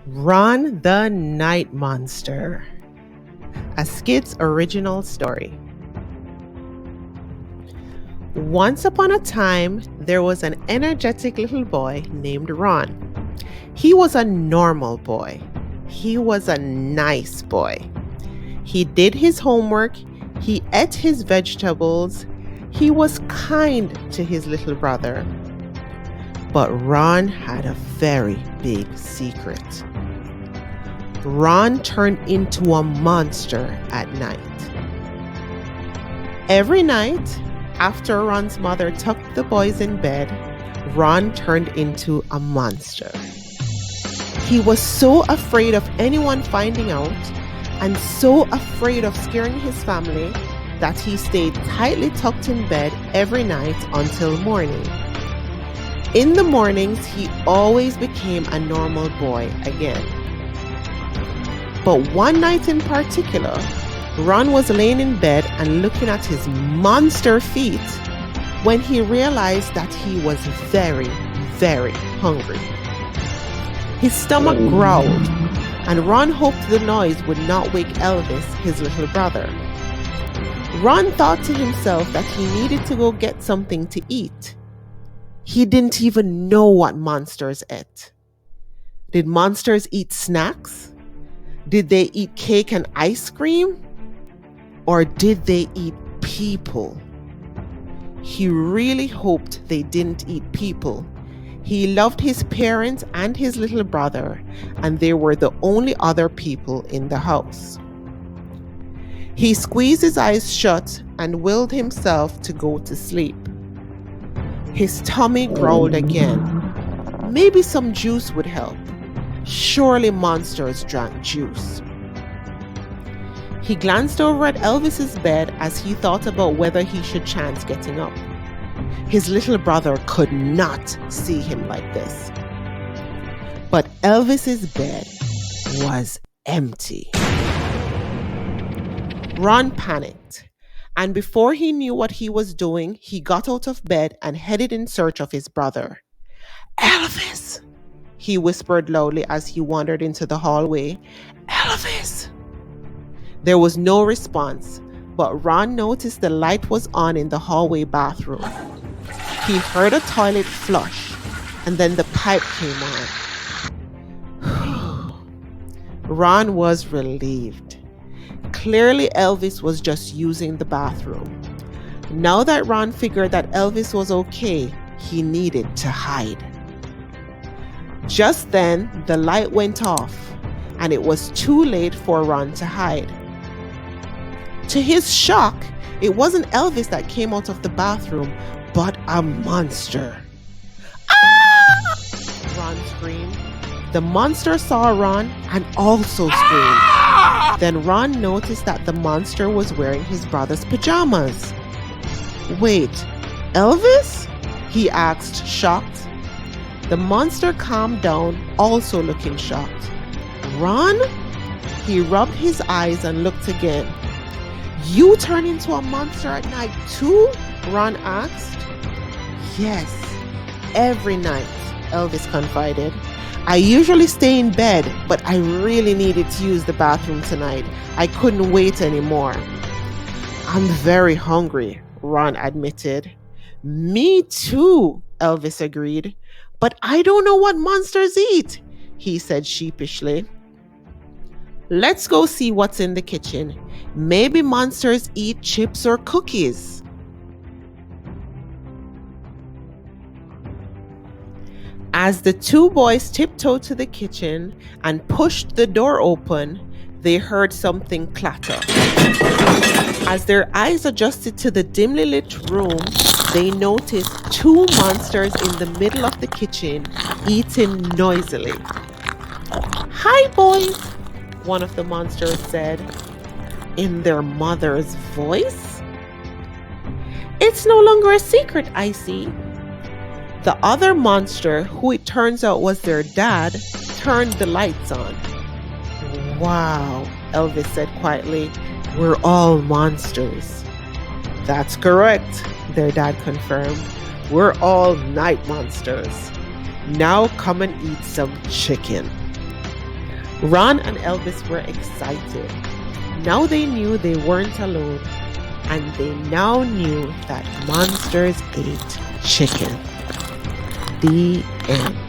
Ron the Night Monster, a Skid's original story. Once upon a time, there was an energetic little boy named Ron. He was a normal boy. He was a nice boy. He did his homework. He ate his vegetables. He was kind to his little brother. But Ron had a very big secret. Ron turned into a monster at night. Every night, after Ron's mother tucked the boys in bed, Ron turned into a monster. He was so afraid of anyone finding out and so afraid of scaring his family that he stayed tightly tucked in bed every night until morning. In the mornings, he always became a normal boy again. But one night in particular, Ron was laying in bed and looking at his monster feet when he realized that he was very, very hungry. His stomach growled, and Ron hoped the noise would not wake Elvis, his little brother. Ron thought to himself that he needed to go get something to eat. He didn't even know what monsters ate. Did monsters eat snacks? Did they eat cake and ice cream? Or did they eat people? He really hoped they didn't eat people. He loved his parents and his little brother, and they were the only other people in the house. He squeezed his eyes shut and willed himself to go to sleep. His tummy growled again. Maybe some juice would help. Surely monsters drank juice. He glanced over at Elvis's bed as he thought about whether he should chance getting up. His little brother could not see him like this. But Elvis's bed was empty. Ron panicked, and before he knew what he was doing, he got out of bed and headed in search of his brother. "Elvis!" he whispered loudly as he wandered into the hallway. "Elvis!" There was no response, but Ron noticed the light was on in the hallway bathroom. He heard a toilet flush, and then the pipe came on. Ron was relieved. Clearly, Elvis was just using the bathroom. Now that Ron figured that Elvis was okay, he needed to hide. Just then, the light went off, and it was too late for Ron to hide. To his shock, it wasn't Elvis that came out of the bathroom, but a monster. "Ah!" Ron screamed. The monster saw Ron and also screamed. Then Ron noticed that the monster was wearing his brother's pajamas. "Wait, Elvis?" he asked, shocked. The monster calmed down, also looking shocked. "Ron?" He rubbed his eyes and looked again. "You turn into a monster at night too?" Ron asked. "Yes, every night," Elvis confided. "I usually stay in bed, but I really needed to use the bathroom tonight. I couldn't wait anymore." "I'm very hungry," Ron admitted. "Me too," Elvis agreed. "But I don't know what monsters eat," he said sheepishly. "Let's go see what's in the kitchen. Maybe monsters eat chips or cookies." As the two boys tiptoed to the kitchen and pushed the door open, they heard something clatter. As their eyes adjusted to the dimly lit room, they noticed two monsters in the middle of the kitchen eating noisily. "Hi, boys," one of the monsters said, in their mother's voice. "It's no longer a secret, I see." The other monster, who it turns out was their dad, turned the lights on. "Wow," Elvis said quietly, "we're all monsters." "That's correct," their dad confirmed. "We're all night monsters. Now come and eat some chicken." Ron and Elvis were excited. Now they knew they weren't alone, and they now knew that monsters ate chicken. The end.